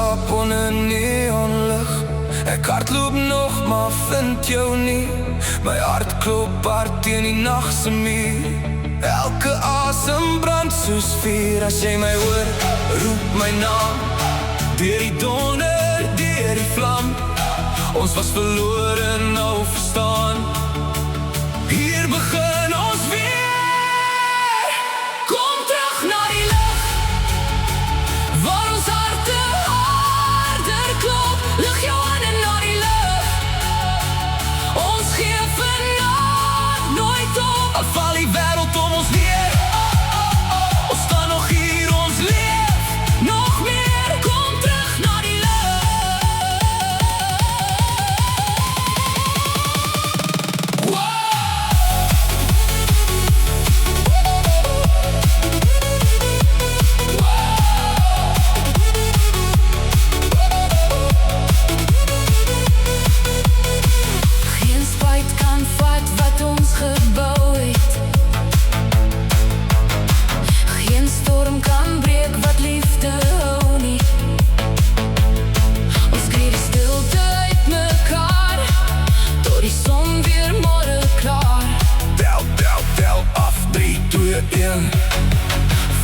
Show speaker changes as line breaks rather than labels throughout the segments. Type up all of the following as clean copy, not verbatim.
slaap onder neonlig. Ek hardloop nog, maar vind jou nie. My hart klop hard teen die nachtse muur. Elke asem brand soos vuur. As jy my hoor, roep my naam. Deur die donder, deur die vlam. Ons was verlore, nou verstaan. Hier begin ons weer. Kom terug na die lig, waar ons harte harder klop. Lig jou hande na die lug. Ons gee vanavond nooit op. Al val die wêreld om ons neer, ons staan nog hier, ons leef nog meer. Kom terug na die lug.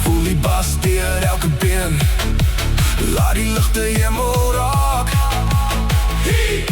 Voel die bas deur elke been. Laat die lichte hemel raak. Hey!